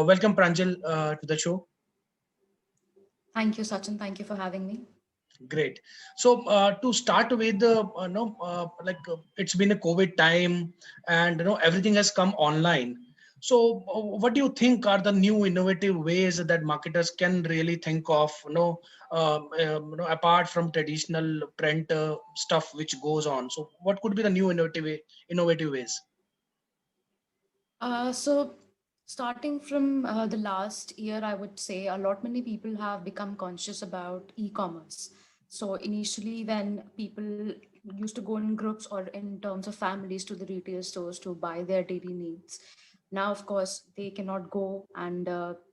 Welcome, Pranjal, to the show. Thank you, Sachin. Thank you for having me. Great. So, to start with, it's been a COVID time, and everything has come online. So, what do you think are the new innovative ways that marketers can really think of? Apart from traditional print stuff which goes on. So, what could be the new innovative ways? So, starting from the last year, I would say a lot many people have become conscious about e-commerce. So, initially, when people used to go in groups or in terms of families to the retail stores to buy their daily needs, now, of course, they cannot go. And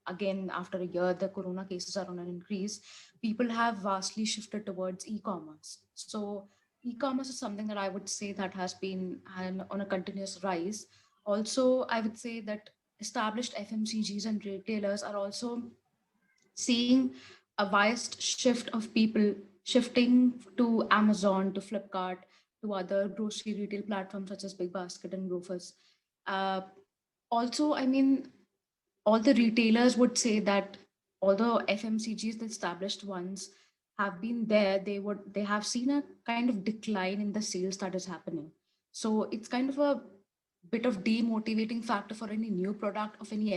again, after a year, the corona cases are on an increase. People have vastly shifted towards e-commerce. So, e-commerce is something that I would say that has been on a continuous rise. Also, I would say that established FMCGs and retailers are also seeing a vast shift of people shifting to Amazon, to Flipkart, to other grocery retail platforms such as Big Basket and Grofers. Uh, Also, I mean, all the retailers would say that although FMCGs, the established ones, have been there, they have seen a kind of decline in the sales that is happening. So it's kind of a bit of demotivating factor for any new product of any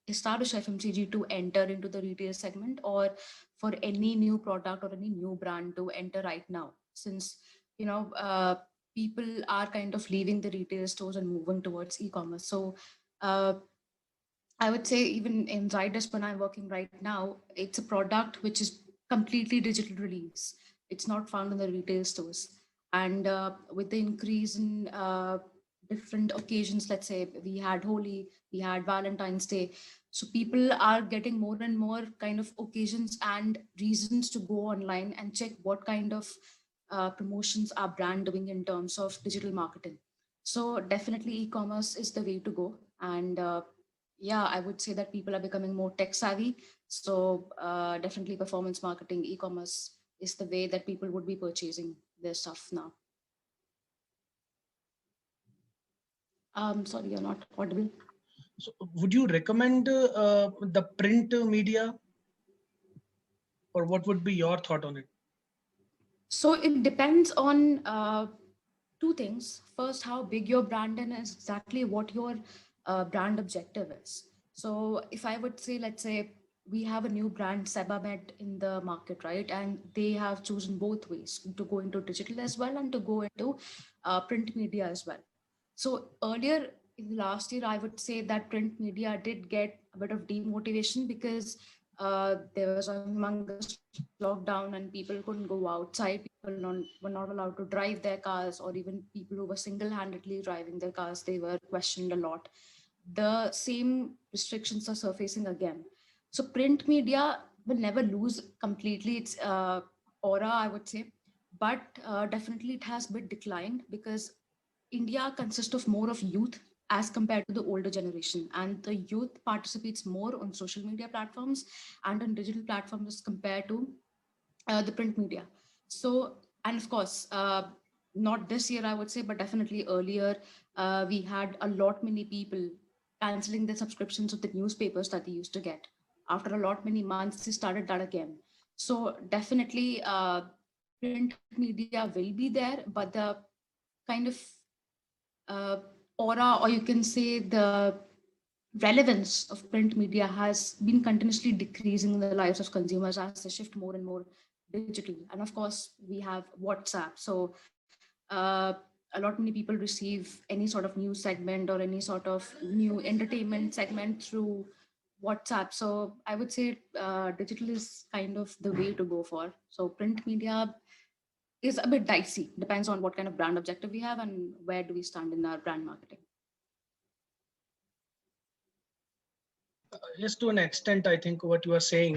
established FMCG to enter into the retail segment, or for any new product or any new brand to enter right now, since you know people are kind of leaving the retail stores and moving towards e-commerce. So uh, I would say even in Zydus, when I'm working right now, it's a product which is completely digital release. It's not found in the retail stores. And with the increase in different occasions, let's say we had Holi, we had Valentine's Day. So people are getting more and more kind of occasions and reasons to go online and check what kind of promotions our brand doing in terms of digital marketing. So definitely e-commerce is the way to go. And yeah, I would say that people are becoming more tech savvy. So definitely performance marketing, e-commerce is the way that people would be purchasing their stuff now. Sorry, you're not audible. So, would you recommend the print media, or what would be your thought on it? So it depends on two things. First, how big your brand is, exactly what your brand objective is. So if I would say, let's say we have a new brand, Sebamed, in the market, right? And they have chosen both ways to go into digital as well and to go into print media as well. So earlier in the last year, I would say that print media did get a bit of demotivation because there was a humongous lockdown and people couldn't go outside. Were not allowed to drive their cars, or even people who were single-handedly driving their cars, they were questioned a lot. The same restrictions are surfacing again. So print media will never lose completely its aura, I would say, but definitely it has been declined because India consists of more of youth as compared to the older generation, and the youth participates more on social media platforms and on digital platforms as compared to the print media. So, and of course, not this year, I would say, but definitely earlier, we had a lot many people canceling their subscriptions of the newspapers that they used to get. After a lot many months, they started that again. So definitely, print media will be there, but the kind of uh, aura, or you can say the relevance of print media has been continuously decreasing in the lives of consumers as they shift more and more digital. And of course, we have WhatsApp. So a lot many people receive any sort of news segment or any sort of new entertainment segment through WhatsApp. So I would say digital is kind of the way to go for. So print media is a bit dicey. Depends on what kind of brand objective we have and where do we stand in our brand marketing. Yes, to an extent, I think what you are saying,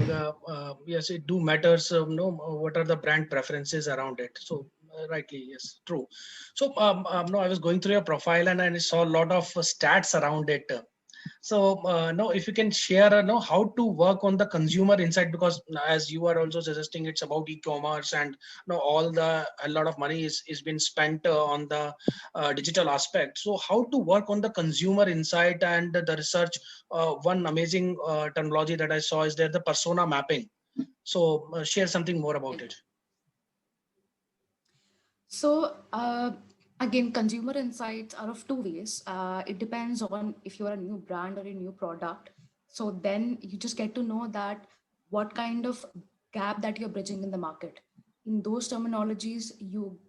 yes, it do matters. What are the brand preferences around it? So, rightly, yes, true. So, no, I was going through your profile and I saw a lot of stats around it. So, no, if you can share, no, how to work on the consumer insight, because as you are also suggesting, it's about e-commerce, and no, all the a lot of money is been spent on the digital aspect. So, how to work on the consumer insight and the research? One amazing terminology that I saw is there, the persona mapping. So, share something more about it. So, again, consumer insights are of two ways. It depends on if you're a new brand or a new product. So then you just get to know that what kind of gap that you're bridging in the market. In those terminologies, you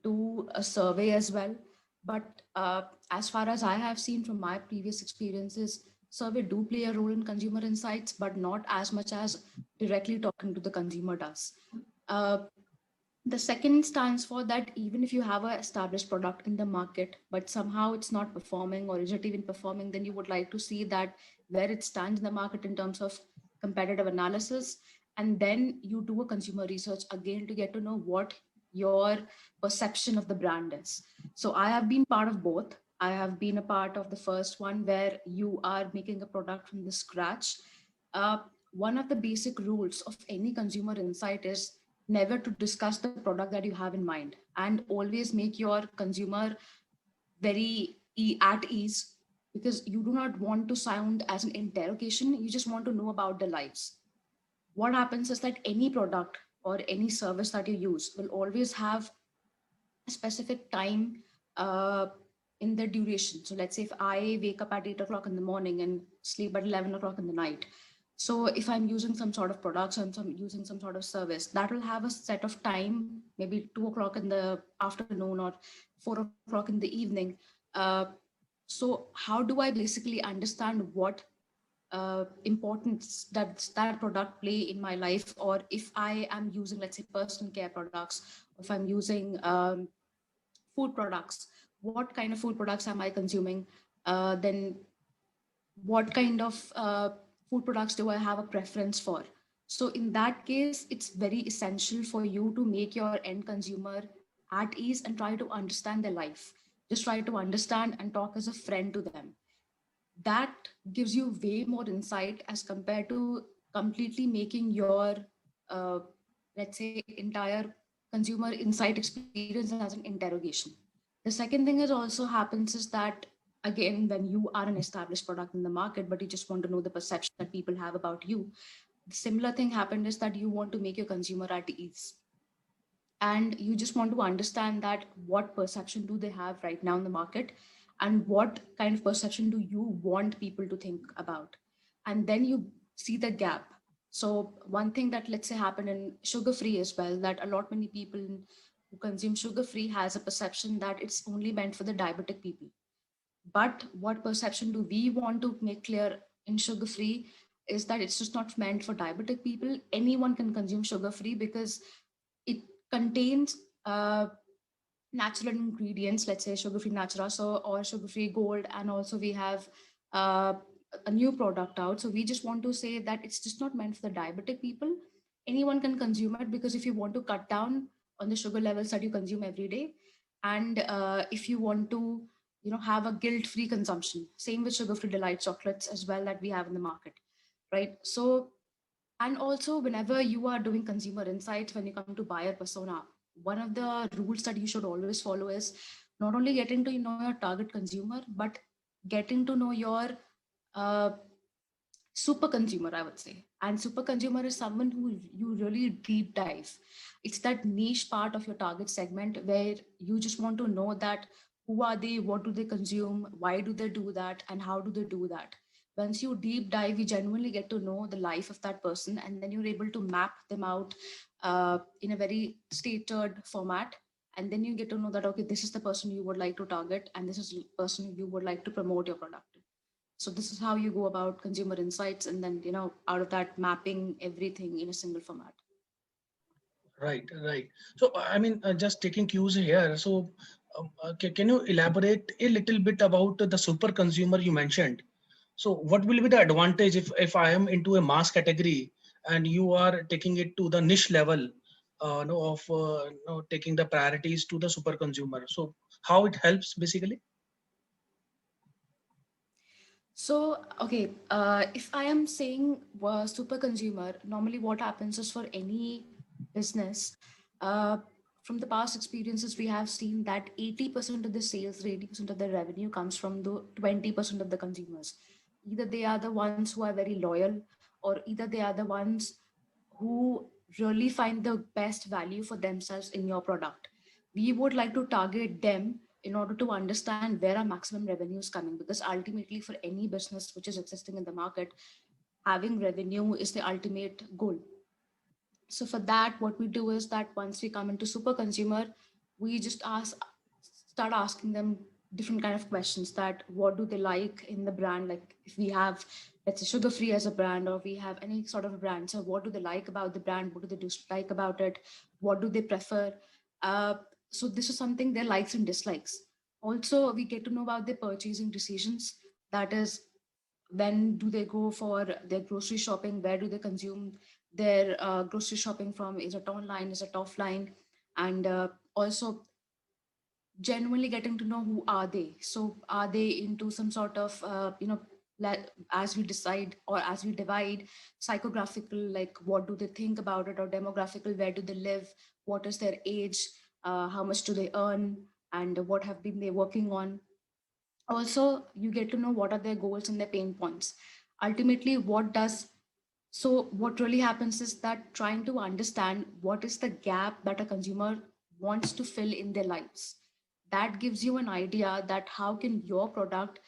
do a survey as well. But as far as I have seen from my previous experiences, survey do play a role in consumer insights, but not as much as directly talking to the consumer does. Uh, the second stands for that even if you have a established product in the market, but somehow it's not performing or is it even performing, then you would like to see that where it stands in the market in terms of competitive analysis. And then you do a consumer research again to get to know what your perception of the brand is. So I have been part of both. I have been a part of the first one where you are making a product from the scratch. Uh, One of the basic rules of any consumer insight is never to discuss the product that you have in mind, and always make your consumer very at ease, because you do not want to sound as an interrogation, you just want to know about their lives. What happens is that any product or any service that you use will always have a specific time uh, in the duration. So let's say if I wake up at 8 o'clock in the morning and sleep at 11 o'clock in the night. So if I'm using some sort of products and some using some sort of service, that will have a set of time, maybe 2 o'clock in the afternoon or 4 o'clock in the evening. Uh, so how do I basically understand what importance that that product play in my life, or if I am using, let's say, personal care products, if I'm using food products, what kind of food products am I consuming? Then what kind of food products do I have a preference for? So in that case, it's very essential for you to make your end consumer at ease and try to understand their life. Just try to understand and talk as a friend to them. That gives you way more insight as compared to completely making your uh, let's say entire consumer insight experience as an interrogation. The second thing is also happens is that, again, when you are an established product in the market but you just want to know the perception that people have about you, the similar thing happened is that you want to make your consumer at ease, and you just want to understand that what perception do they have right now in the market, and what kind of perception do you want people to think about, and then you see the gap. So one thing that, let's say, happened in sugar free as well, that a lot many people who consume sugar free has a perception that it's only meant for the diabetic people. But what perception do we want to make clear in sugar free is that it's just not meant for diabetic people. Anyone can consume sugar free because it contains natural ingredients, let's say sugar free natura, so, or sugar free gold, and also we have uh, a new product out. So we just want to say that it's just not meant for the diabetic people. Anyone can consume it, because if you want to cut down on the sugar levels that you consume every day, and if you want to, have a guilt free consumption, same with sugar free delight chocolates as well that we have in the market, right? So, and also, whenever you are doing consumer insights, when you come to buyer persona, one of the rules that you should always follow is not only getting to know your target consumer, but getting to know your uh, super consumer, I would say. And super consumer is someone who you really deep dive. It's that niche part of your target segment where you just want to know that who are they, what do they consume, why do they do that, and how do they do that. Once you deep dive, you genuinely get to know the life of that person, and then you're able to map them out in a very stated format. And then you get to know that, okay, this is the person you would like to target, and this is the person you would like to promote your product to. So this is how you go about consumer insights, and then out of that, mapping everything in a single format. Right, right. So, I mean, just taking cues here. So, can you elaborate a little bit about the super consumer you mentioned? So, what will be the advantage if I am into a mass category and you are taking it to the niche level, no, of no, taking the priorities to the super consumer? So, how it helps basically? So, okay, if I am saying super consumer, normally what happens is for any business, uh, from the past experiences, we have seen that 80% of the sales, or 80% of the revenue comes from the 20% of the consumers. Either they are the ones who are very loyal, or either they are the ones who really find the best value for themselves in your product. We would like to target them in order to understand where our maximum revenue is coming, because ultimately for any business which is existing in the market, having revenue is the ultimate goal. So for that, what we do is that once we come into super consumer, we just start asking them different kind of questions, that what do they like in the brand. Like if we have, let's say, sugar free as a brand, or we have any sort of a brand, so what do they like about the brand, what do they dislike about it, what do they prefer. uh, so this is something, their likes and dislikes. Also we get to know about their purchasing decisions, that is, when do they go for their grocery shopping, where do they consume their grocery shopping from, is it online, is it offline. And also genuinely getting to know who are they. So are they into some sort of as we decide, or as we divide, psychographical, like what do they think about it, or demographical, where do they live, what is their age, how much do they earn, and what have been they working on. Also you get to know what are their goals and their pain points. Ultimately what really happens is that trying to understand what is the gap that a consumer wants to fill in their lives, that gives you an idea that how can your product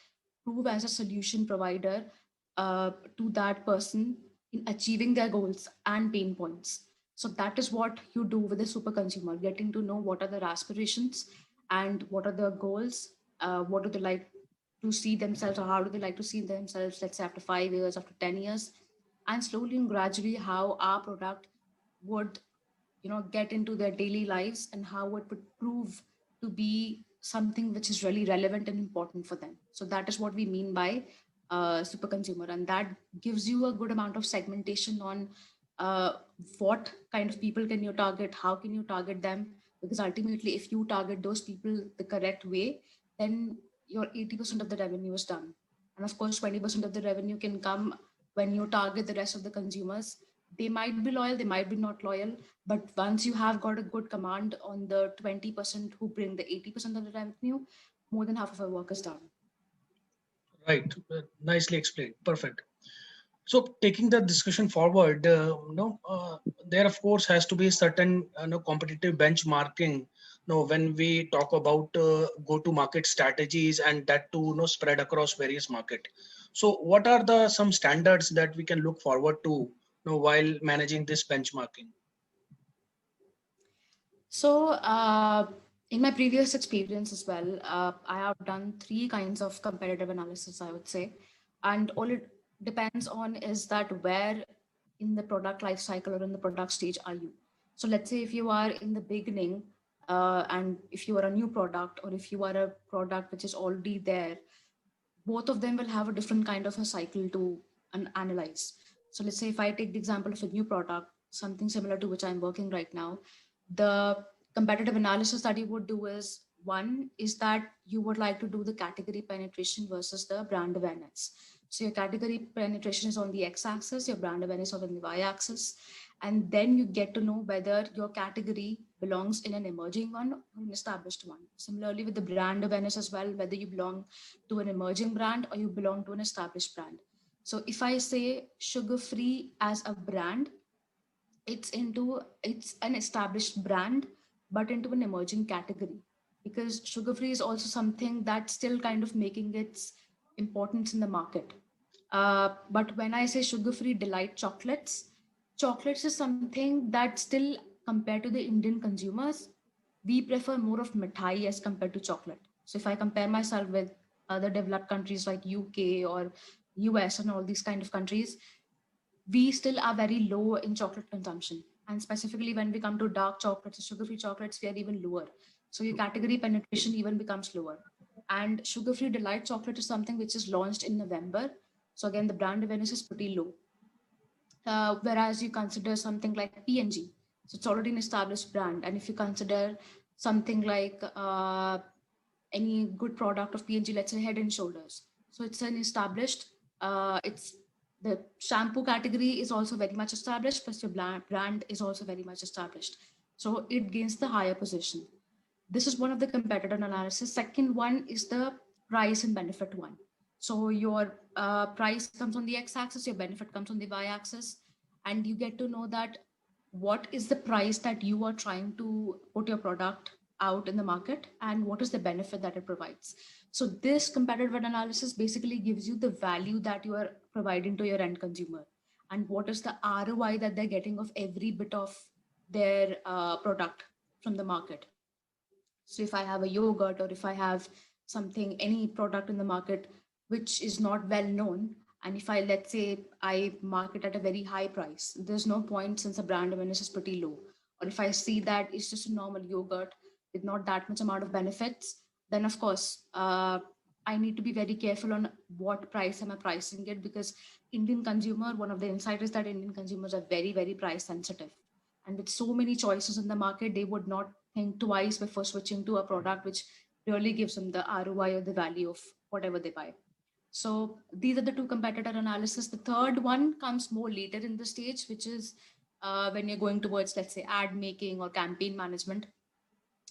prove as a solution provider to that person in achieving their goals and pain points. So that is what you do with a super consumer, getting to know what are their aspirations and what are their goals, what do they like to see themselves, or how do they like to see themselves, let's say after 5 years, after 10 years, and slowly and gradually how our product would get into their daily lives, and how it would prove to be something which is really relevant and important for them. So that is what we mean by super consumer, and that gives you a good amount of segmentation on uh, what kind of people can you target, how can you target them, because ultimately if you target those people the correct way, then your 80% of the revenue is done. And of course 20% of the revenue can come when you target the rest of the consumers. They might be loyal, they might be not loyal, but once you have got a good command on the 20% who bring the 80% of the revenue, more than half of our work is done. Right. Nicely explained. Perfect. So taking the discussion forward, there of course has to be certain competitive benchmarking. When we talk about go-to-market strategies, and that to spread across various market. So what are the some standards that we can look forward to while managing this benchmarking? So, in my previous experience as well, I have done three kinds of competitive analysis, I would say. And all it depends on is that where in the product life cycle or in the product stage are you. So, let's say if you are in the beginning, and if you are a new product, or if you are a product which is already there, both of them will have a different kind of a cycle to analyze. So let's say if I take the example of a new product, something similar to which I'm working right now, the competitive analysis that you would do is, one is that you would like to do the category penetration versus the brand awareness. So your category penetration is on the x-axis, your brand awareness is on the y-axis, and then you get to know whether your category belongs in an emerging one or an established one. Similarly with the brand awareness as well, whether you belong to an emerging brand or you belong to an established brand. So if I say sugar free as a brand, it's an established brand but into an emerging category, because sugar free is also something that's still kind of making its importance in the market. But when I say sugar free delight chocolates, chocolates is something that still, compared to the Indian consumers, we prefer more of mithai as compared to chocolate. So if I compare myself with other developed countries like UK or US and all these kind of countries, we still are very low in chocolate consumption. And specifically when we come to dark chocolates, sugar-free chocolates, we are even lower. So your category penetration even becomes lower. And sugar-free delight chocolate is something which is launched in November. So again, the brand awareness is pretty low. Whereas you consider something like P&G, so it's already an established brand. And if you consider something like any good product of P&G, let's say Head and Shoulders. So it's an established, it's the shampoo category is also very much established, plus your brand is also very much established. So it gains the higher position. This is one of the competitor analysis. Second one is the price and benefit one. So your price comes on the x-axis, your benefit comes on the y-axis, and you get to know that what is the price that you are trying to put your product out in the market and what is the benefit that it provides. So this competitive analysis basically gives you the value that you are providing to your end consumer and what is the ROI that they're getting of every bit of their product from the market. So if I have a yogurt or if I have something, any product in the market which is not well known, and if I, let's say, I market at a very high price, there's no point since the brand awareness is pretty low. Or if I see that it's just a normal yogurt with not that much amount of benefits, then of course, I need to be very careful on what price am I pricing it, because Indian consumer, one of the insights is that Indian consumers are very, very price sensitive. And with so many choices in the market, they would not think twice before switching to a product which really gives them the ROI or the value of whatever they buy. So these are the two competitor analysis. The third one comes more later in the stage, which is when you're going towards, let's say, ad making or campaign management.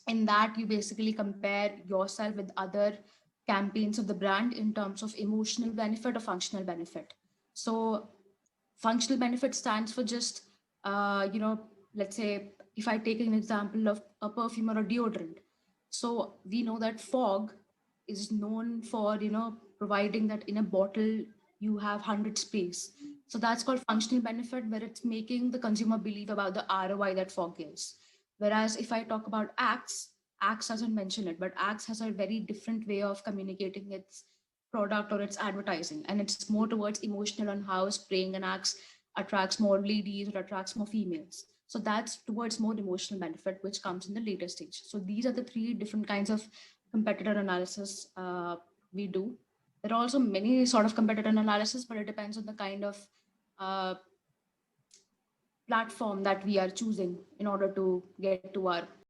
In that, you basically compare yourself with other campaigns of the brand in terms of emotional benefit or functional benefit. So functional benefit stands for just, let's say, if I take an example of a perfume or a deodorant. So we know that fog is known for, providing that in a bottle you have 100 sprays. So that's called functional benefit, where it's making the consumer believe about the ROI that fog gives. Whereas if I talk about Axe doesn't mention it, but Axe has a very different way of communicating its product or its advertising, and it's more towards emotional on how spraying an Axe attracts more ladies or attracts more females. So that's towards more emotional benefit, which comes in the later stage. So these are the three different kinds of competitor analysis we do. There are also many sort of competitor analysis, but it depends on the kind of uh, platform that we are choosing in order to get to our